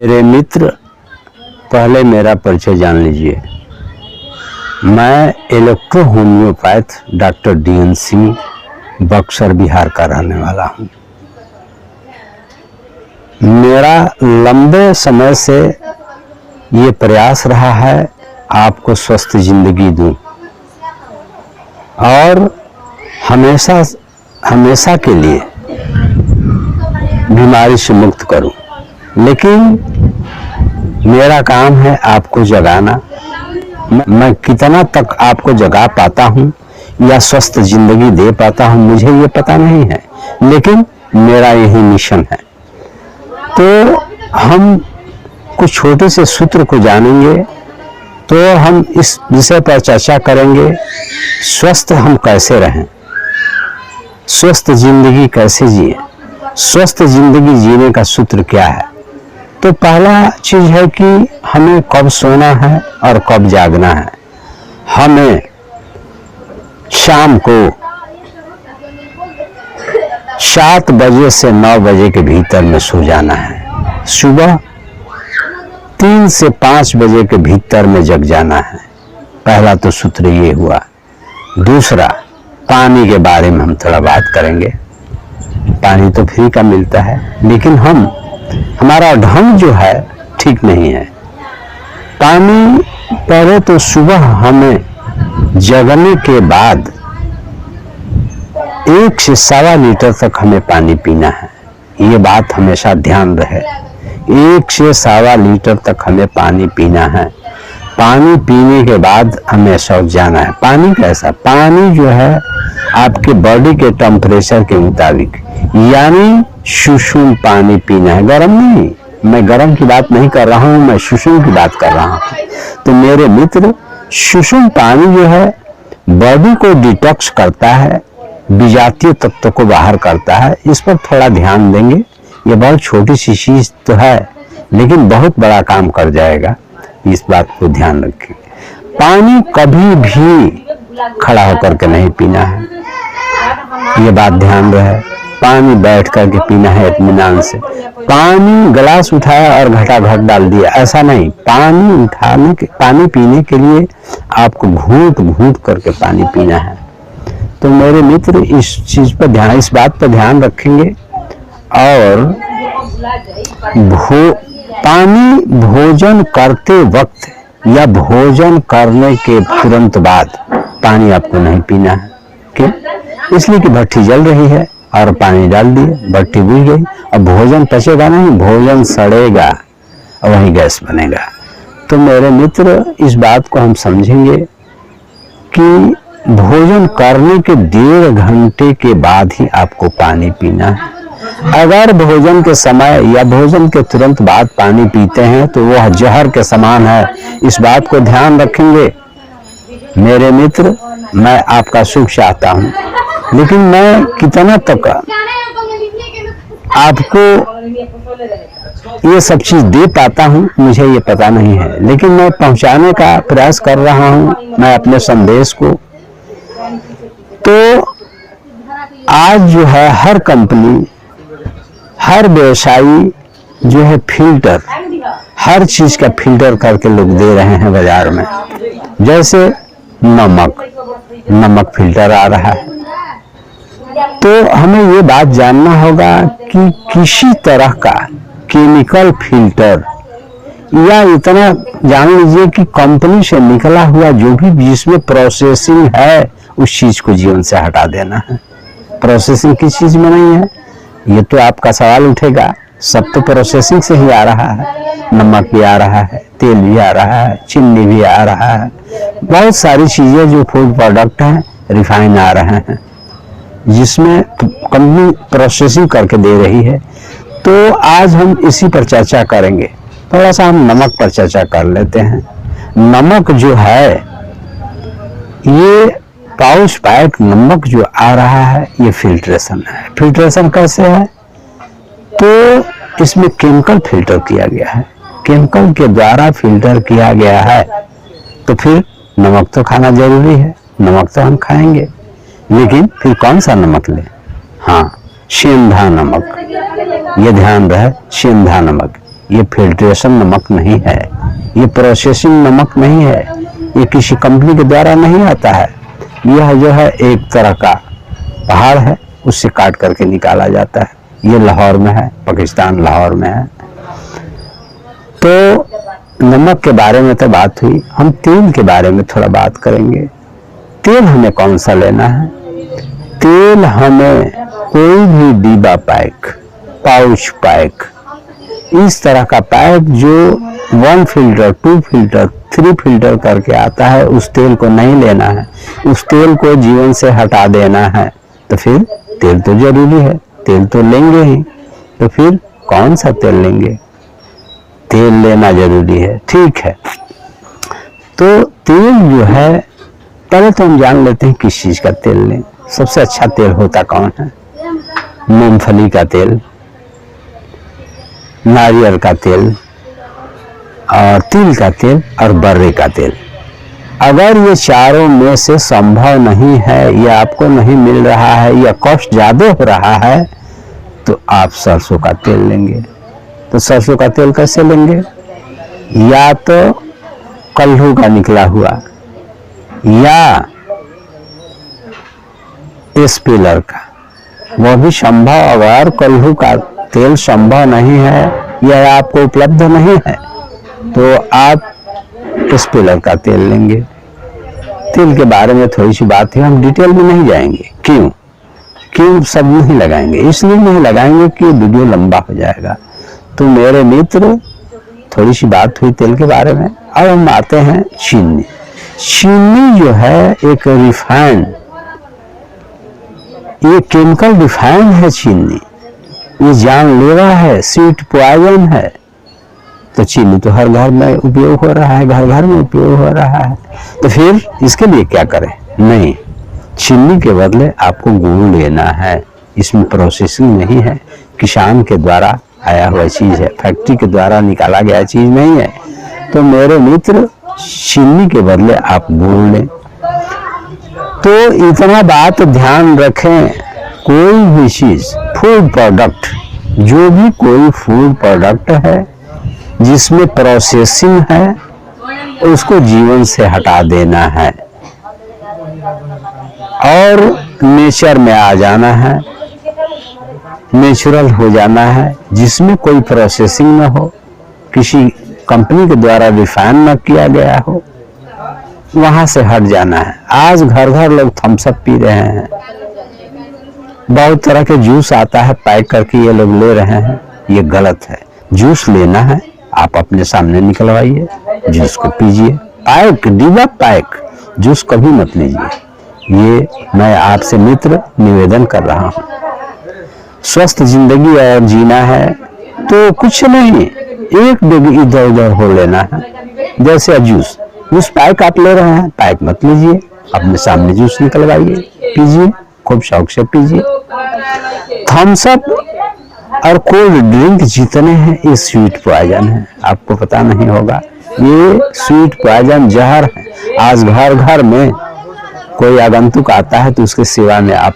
मेरे मित्र, पहले मेरा परिचय जान लीजिए। मैं electro homeopath doctor DN Singh, Buxar Bihar का रहने वाला हूँ। मेरा लंबे समय से ये प्रयास रहा है आपको स्वस्थ जिंदगी दूं और हमेशा के लिए बीमारी से मुक्त करूं। लेकिन मेरा काम है आपको जगाना। मैं कितना तक आपको जगा पाता हूं या स्वस्थ जिंदगी दे पाता हूं मुझे ये पता नहीं है, लेकिन मेरा यही मिशन है। तो हम कुछ छोटे से सूत्र को जानेंगे, तो हम इस विषय पर चर्चा करेंगे। स्वस्थ हम कैसे रहें, स्वस्थ जिंदगी कैसे जिए, स्वस्थ जिंदगी जीने का सूत्र क्या है। तो पहला चीज है कि हमें कब सोना है और कब जागना है। हमें शाम को 7 बजे से 9 बजे के भीतर में सो जाना है। सुबह 3 से 5 बजे के भीतर में जग जाना है। पहला तो सूत्र ये हुआ। दूसरा, पानी के बारे में हम थोड़ा बात करेंगे। पानी तो फ्री का मिलता है, लेकिन हमारा ढंग जो है ठीक नहीं है। पानी पहले तो सुबह हमें जगने के बाद 1 से 1.25 लीटर तक हमें पानी पीना है। ये बात हमेशा ध्यान रहे। 1 से 1.25 लीटर तक हमें पानी पीना है। पानी पीने के बाद हमें शौच जाना है। पानी कैसा? पानी जो है आपके बॉडी के टेम्परेचर के मुताबिक, यानी सुसुम पानी पीना है, गर्म नहीं। मैं गर्म की बात नहीं कर रहा हूँ, मैं सुसुम की बात कर रहा हूँ। तो मेरे मित्र, सुसुम पानी जो है बॉडी को डिटॉक्स करता है, विजातीय तत्व को बाहर करता है। इस पर थोड़ा ध्यान देंगे। ये बहुत छोटी सी चीज तो है, लेकिन बहुत बड़ा काम कर जाएगा। इस बात को ध्यान रखें। पानी कभी भी खड़ा होकर के नहीं पीना है, ये बात ध्यान रहे। पानी बैठ करके पीना है इत्मीनान से। पानी गिलास उठाया और घटाघट डाल दिया, ऐसा नहीं। पानी पीने के लिए आपको घूंट घूंट करके पानी पीना है। तो मेरे मित्र, इस चीज पर ध्यान, इस बात पर ध्यान रखेंगे। और पानी भोजन करते वक्त या भोजन करने के तुरंत बाद पानी आपको नहीं पीना है। क्यों? इसलिए कि भट्टी जल रही है और पानी डाल दिए, भट्टी बुझ गई, अब भोजन पचेगा नहीं, भोजन सड़ेगा और वहीं गैस बनेगा। तो मेरे मित्र, इस बात को हम समझेंगे कि भोजन करने के 1.5 घंटे के बाद ही आपको पानी पीना है। अगर भोजन के समय या भोजन के तुरंत बाद पानी पीते हैं तो वह जहर के समान है। इस बात को ध्यान रखेंगे। मेरे मित्र, मैं आपका सुख चाहता हूँ, लेकिन मैं कितना तक आपको ये सब चीज दे पाता हूँ मुझे ये पता नहीं है, लेकिन मैं पहुंचाने का प्रयास कर रहा हूँ, मैं अपने संदेश को। तो आज जो है हर कंपनी, हर व्यवसायी जो है फिल्टर, हर चीज का फिल्टर करके लोग दे रहे हैं बाजार में। जैसे नमक फिल्टर आ रहा है। तो हमें ये बात जानना होगा कि किसी तरह का केमिकल फिल्टर, या इतना जान लीजिए कि कंपनी से निकला हुआ जो भी जिसमें प्रोसेसिंग है उस चीज को जीवन से हटा देना है। प्रोसेसिंग किस चीज में नहीं है, ये तो आपका सवाल उठेगा। सब तो प्रोसेसिंग से ही आ रहा है। नमक भी आ रहा है, तेल भी आ रहा है, चीनी भी आ रहा है, बहुत सारी चीजें जो फूड प्रोडक्ट हैं, रिफाइन आ रहे हैं, जिसमें कंपनी प्रोसेसिंग करके दे रही है। तो आज हम इसी पर चर्चा करेंगे। थोड़ा सा हम नमक पर चर्चा कर लेते हैं। नमक जो है, ये पाउच पैक नमक जो आ रहा है, ये फिल्ट्रेशन है। फिल्ट्रेशन कैसे है? तो इसमें केमिकल फिल्टर किया गया है, केमिकल के द्वारा फिल्टर किया गया है। तो फिर नमक तो खाना जरूरी है, नमक तो हम खाएंगे, लेकिन फिर कौन सा नमक लें? हाँ, सेंधा नमक। ये ध्यान रहे, सेंधा नमक। ये फिल्ट्रेशन नमक नहीं है, ये प्रोसेसिंग नमक नहीं है, ये किसी कंपनी के द्वारा नहीं आता है। यह जो है एक तरह का पहाड़ है, उससे काट करके निकाला जाता है। ये लाहौर में है, पाकिस्तान लाहौर में है। तो नमक के बारे में तो बात हुई, हम तेल के बारे में थोड़ा बात करेंगे। तेल हमें कौन सा लेना है? तेल हमें कोई भी डिब्बा पैक, पाउच पैक, इस तरह का पैक जो 1 फिल्टर, 2 फिल्टर, 3 फिल्टर करके आता है, उस तेल को नहीं लेना है। उस तेल को जीवन से हटा देना है। तो फिर तेल तो जरूरी है, तेल तो लेंगे ही। तो फिर कौन सा तेल लेंगे? तेल लेना जरूरी है, ठीक है। तो तेल जो है, पहले तो हम जान लेते हैं किस चीज का तेल लें। सबसे अच्छा तेल होता कौन है? मूंगफली का तेल, नारियल का तेल, और तिल का तेल और बर्रे का तेल। अगर ये चारों में से संभव नहीं है, या आपको नहीं मिल रहा है, या कॉस्ट ज्यादा हो रहा है, तो आप सरसों का तेल लेंगे। तो सरसों का तेल कैसे लेंगे? या तो कल्हू का निकला हुआ, या एस्पिलर का, वह भी संभव। अगर कल्हू का तेल संभव नहीं है या आपको उपलब्ध नहीं है, तो आप एस्पिलर का तेल लेंगे। तेल के बारे में थोड़ी सी बात है, हम डिटेल में नहीं जाएंगे। क्यों सब नहीं लगाएंगे? इसलिए नहीं लगाएंगे कि वीडियो लंबा हो जाएगा। तो मेरे मित्र, थोड़ी सी बात हुई तेल के बारे में। अब हम आते हैं चीनी। चीनी जो है एक रिफाइंड, ये केमिकल रिफाइंड है चीनी। ये जानलेवा है, स्वीट पॉइजन है। तो चीनी तो हर घर में उपयोग हो रहा है, घर घर में उपयोग हो रहा है। तो फिर इसके लिए क्या करें? नहीं, चीनी के बदले आपको गुड़ लेना है। इसमें प्रोसेसिंग नहीं है, किसान के द्वारा आया हुआ चीज है, फैक्ट्री के द्वारा निकाला गया चीज नहीं है। तो मेरे मित्र, चीनी के बदले आप गुड़ लें। तो इतना बात ध्यान रखें, कोई भी चीज, फूड प्रोडक्ट, जो भी कोई फूड प्रोडक्ट है जिसमें प्रोसेसिंग है, उसको जीवन से हटा देना है और नेचर में आ जाना है, नेचुरल हो जाना है, जिसमें कोई प्रोसेसिंग न हो, किसी कंपनी के द्वारा रिफाइन न किया गया हो, वहां से हट जाना है। आज घर घर लोग थम्स अप पी रहे हैं, बहुत तरह के जूस आता है पैक करके ये लोग ले रहे हैं, ये गलत है। जूस लेना है, आप अपने सामने निकलवाइए, जूस को पीजिए। पैक, डिब्बा पैक जूस कभी मत लीजिए। ये मैं आपसे मित्र निवेदन कर रहा हूँ। स्वस्थ जिंदगी और जीना है तो कुछ नहीं, एक डिग्री इधर उधर हो लेना है। जैसे जूस पैक आप ले रहे हैं, पैक मत लीजिए, अपने सामने जूस निकलवाइए, पीजिए, खूब शौक से पीजिए। थम्स अप और कोल्ड ड्रिंक जितने हैं, ये स्वीट पॉइजन है, आपको पता नहीं होगा। ये स्वीट पॉइजन जहर है। आज घर घर में कोई आगंतुक आता है तो उसके सेवा में आप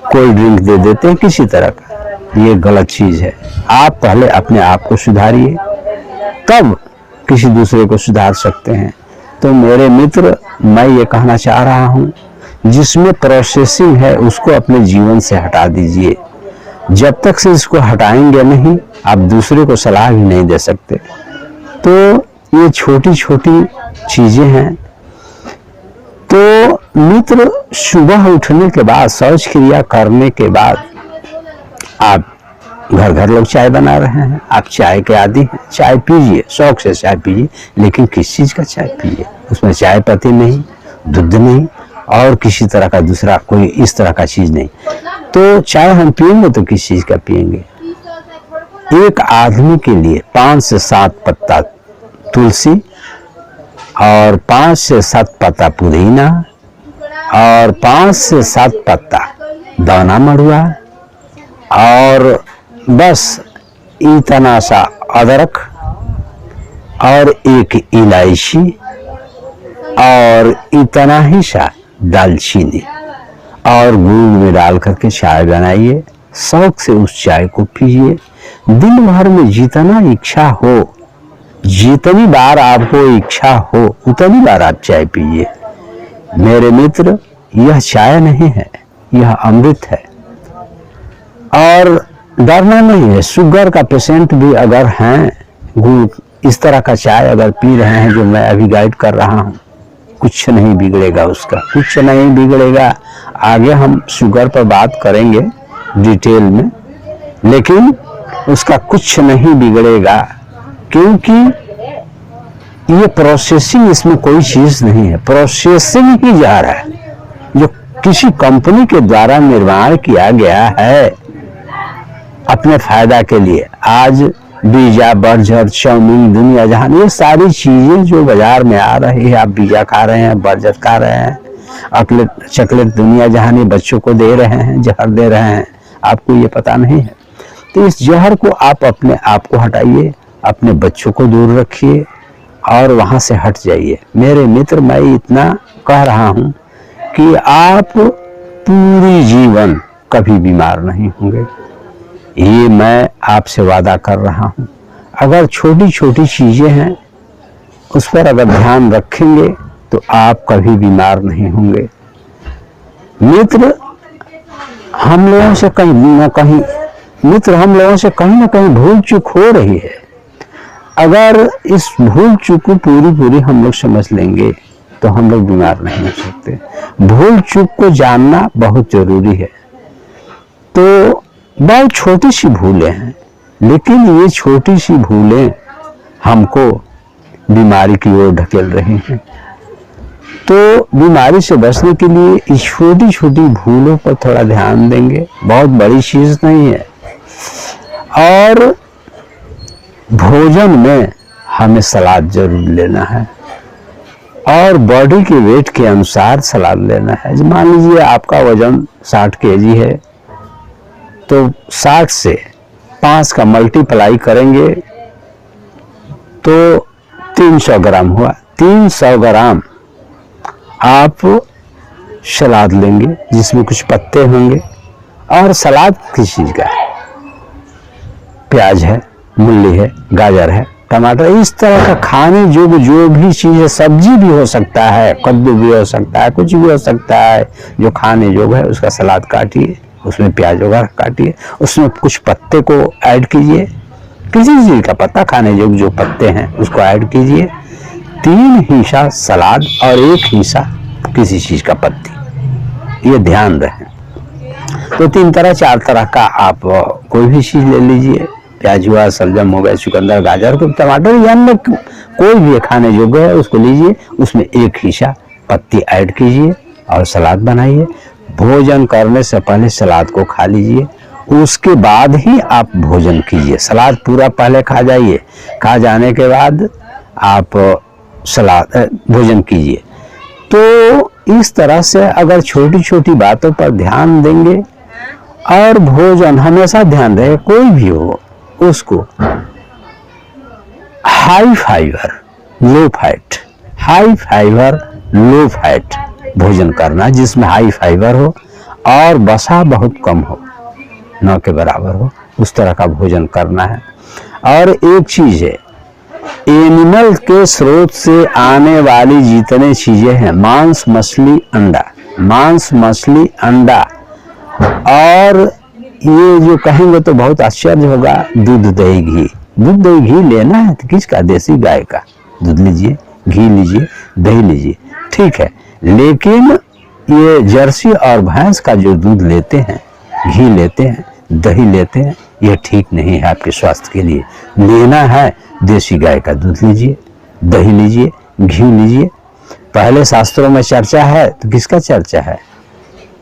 कोल्ड ड्रिंक दे देते हैं किसी तरह का। ये गलत चीज है। आप पहले अपने आप को सुधारिए, तब किसी दूसरे को सुधार सकते हैं। तो मेरे मित्र, मैं ये कहना चाह रहा हूँ, जिसमें प्रोसेसिंग है उसको अपने जीवन से हटा दीजिए। जब तक से इसको हटाएंगे नहीं, आप दूसरे को सलाह भी नहीं दे सकते। तो ये छोटी छोटी चीजें हैं। तो मित्र, सुबह उठने के बाद, शौच क्रिया करने के बाद, आप घर घर लोग चाय बना रहे हैं, आप चाय के आदी हैं, चाय पीजिए, शौक से चाय पीजिए, लेकिन किस चीज का चाय पीजिए? उसमें चाय पत्ती नहीं, दूध नहीं, और किसी तरह का दूसरा कोई इस तरह का चीज नहीं। तो चाय हम पिएंगे तो किस चीज का पिएंगे? एक आदमी के लिए 5 से 7 पत्ता तुलसी और 5 से 7 पत्ता पुदीना और 5 से 7 पत्ता दाना मड़ुआ और बस इतना सा अदरक और एक इलायची और इतना ही सा दालचीनी और गुड़ में डाल करके चाय बनाइए, शौक से उस चाय को पीजिए। दिन भर में जितना इच्छा हो, जितनी बार आपको इच्छा हो उतनी बार आप चाय पीजिए। मेरे मित्र, यह चाय नहीं है, यह अमृत है। और डरना नहीं है। शुगर का पेशेंट भी अगर हैं, इस तरह का चाय अगर पी रहे हैं जो मैं अभी गाइड कर रहा हूँ, कुछ नहीं बिगड़ेगा, उसका कुछ नहीं बिगड़ेगा। आगे हम शुगर पर बात करेंगे डिटेल में, लेकिन उसका कुछ नहीं बिगड़ेगा, क्योंकि ये प्रोसेसिंग, इसमें कोई चीज नहीं है, प्रोसेसिंग ही जा रहा है जो किसी कंपनी के द्वारा निर्माण किया गया है अपने फायदा के लिए। आज पिज्जा, बर्गर, चाउमीन, दुनिया जहान, ये सारी चीजें जो बाजार में आ रही है, आप पिज्जा खा रहे हैं, बर्गर खा रहे हैं, अकलेट चॉकलेट दुनिया जहान ये बच्चों को दे रहे हैं, जहर दे रहे हैं, आपको ये पता नहीं है। तो इस जहर को आप अपने आप को हटाइए, अपने बच्चों को दूर रखिए और वहां से हट जाइए। मेरे मित्र, मैं इतना कह रहा हूं कि आप पूरी जीवन कभी बीमार नहीं होंगे, ये मैं आपसे वादा कर रहा हूं। अगर छोटी छोटी चीजें हैं उस पर अगर ध्यान रखेंगे तो आप कभी बीमार नहीं होंगे। मित्र, हम लोगों से कहीं न कहीं भूल चूक हो रही है। अगर इस भूल चूक को पूरी हम लोग समझ लेंगे तो हम लोग बीमार नहीं हो सकते। भूल चूक को जानना बहुत जरूरी है। तो बहुत छोटी सी भूलें हैं, लेकिन ये छोटी सी भूलें हमको बीमारी की ओर ढकेल रही हैं। तो बीमारी से बचने के लिए इस छोटी छोटी भूलों पर थोड़ा ध्यान देंगे, बहुत बड़ी चीज नहीं है। और भोजन में हमें सलाद जरूर लेना है और बॉडी के वेट के अनुसार सलाद लेना है। मान लीजिए आपका वजन 60 kg है, तो 60 से 5 का मल्टीप्लाई करेंगे तो 300 ग्राम हुआ। 300 ग्राम आप सलाद लेंगे जिसमें कुछ पत्ते होंगे। और सलाद किस चीज का है? प्याज है, मूली है, गाजर है, टमाटर, इस तरह का खाने जो भी चीज है, सब्जी भी हो सकता है, कद्दू भी हो सकता है, कुछ भी हो सकता है जो खाने योग्य है, उसका सलाद काटिए, उसमें प्याज वगैरह काटिए, उसमें कुछ पत्ते को ऐड कीजिए, किसी चीज का पत्ता खाने योग्य जो पत्ते हैं उसको ऐड कीजिए। 3 हिस्सा सलाद और 1 हिस्सा किसी चीज का पत्ती, ये ध्यान रहे। तो 3 तरह 4 तरह का आप कोई भी चीज ले लीजिए, प्याज हुआ, सलजम हो गया, चुकंदर, गाजर, टमाटर, यानी कोई भी खाने योग्य है उसको लीजिए, उसमें 1 हिस्सा पत्ती ऐड कीजिए और सलाद बनाइए। भोजन करने से पहले सलाद को खा लीजिए, उसके बाद ही आप भोजन कीजिए। सलाद पूरा पहले खा जाइए, खा जाने के बाद आप सलाद भोजन कीजिए। तो इस तरह से अगर छोटी छोटी बातों पर ध्यान देंगे और भोजन हमेशा ध्यान रहे, कोई भी हो उसको high fibre low fat, high fibre low fat भोजन करना, जिसमें हाई फाइबर हो और वसा बहुत कम हो, न के बराबर हो, उस तरह का भोजन करना है। और एक चीज है, एनिमल के स्रोत से आने वाली जितने चीजें हैं, मांस, मछली, अंडा, मांस, मछली, अंडा, और ये जो कहेंगे तो बहुत आश्चर्य होगा, दूध, दही, घी। दूध, दही, घी लेना है तो किसका? देसी गाय का दूध लीजिए, घी लीजिए, दही लीजिए, ठीक है। लेकिन ये जर्सी और भैंस का जो दूध लेते हैं, घी लेते हैं, दही लेते हैं, यह ठीक नहीं है आपके स्वास्थ्य के लिए। लेना है देसी गाय का दूध लीजिए, दही लीजिए, घी लीजिए। पहले शास्त्रों में चर्चा है तो किसका चर्चा है?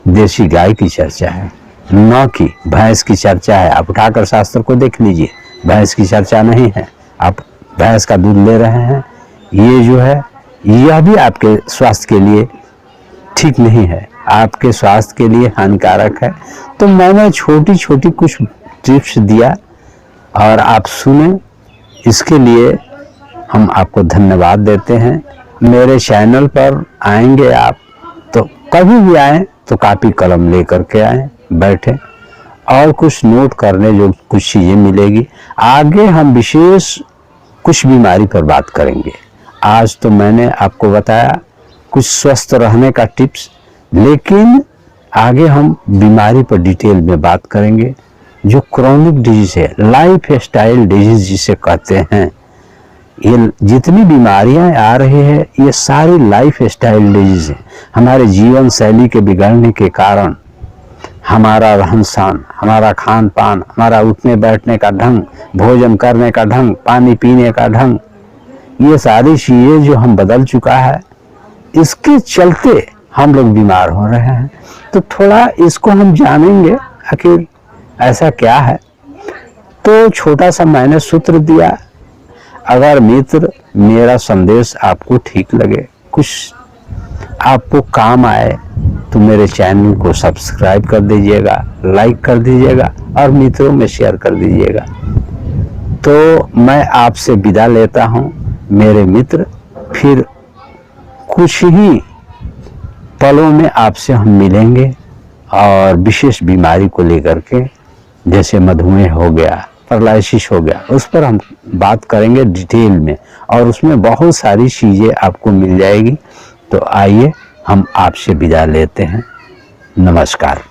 देसी गाय की चर्चा है, न कि भैंस की चर्चा है। आप उठाकर शास्त्र को देख लीजिए, भैंस की चर्चा नहीं है। आप भैंस का दूध ले रहे हैं, ये जो है यह भी आपके स्वास्थ्य के लिए ठीक नहीं है, आपके स्वास्थ्य के लिए हानिकारक है। तो मैंने छोटी छोटी कुछ टिप्स दिया और आप सुने, इसके लिए हम आपको धन्यवाद देते हैं। मेरे चैनल पर आएंगे आप तो कभी भी आएँ तो कॉपी कलम लेकर के आएँ, बैठें और कुछ नोट करने जो कुछ चीज़ें मिलेगी। आगे हम विशेष कुछ बीमारी पर बात करेंगे। आज तो मैंने आपको बताया कुछ स्वस्थ रहने का टिप्स, लेकिन आगे हम बीमारी पर डिटेल में बात करेंगे जो क्रोनिक डिजीज है, लाइफ स्टाइल डिजीज जिसे कहते हैं। ये जितनी बीमारियां आ रही है ये सारी लाइफ स्टाइल डिजीज है। हमारे जीवन शैली के बिगड़ने के कारण हमारा रहन सहन, हमारा खान पान, हमारा उठने बैठने का ढंग, भोजन करने का ढंग, पानी पीने का ढंग, ये सारी चीजें जो हम बदल चुका है, इसके चलते हम लोग बीमार हो रहे हैं। तो थोड़ा इसको हम जानेंगे आखिर ऐसा क्या है। तो छोटा सा मैंने सूत्र दिया। अगर मित्र मेरा संदेश आपको ठीक लगे, कुछ आपको काम आए, तो मेरे चैनल को सब्सक्राइब कर दीजिएगा, लाइक कर दीजिएगा और मित्रों में शेयर कर दीजिएगा। तो मैं आपसे विदा लेता हूँ मेरे मित्र। फिर कुछ ही पलों में आपसे हम मिलेंगे और विशेष बीमारी को लेकर के, जैसे मधुमेह हो गया, पैरालिसिस हो गया, उस पर हम बात करेंगे डिटेल में और उसमें बहुत सारी चीज़ें आपको मिल जाएगी। तो आइए हम आपसे विदा लेते हैं। नमस्कार।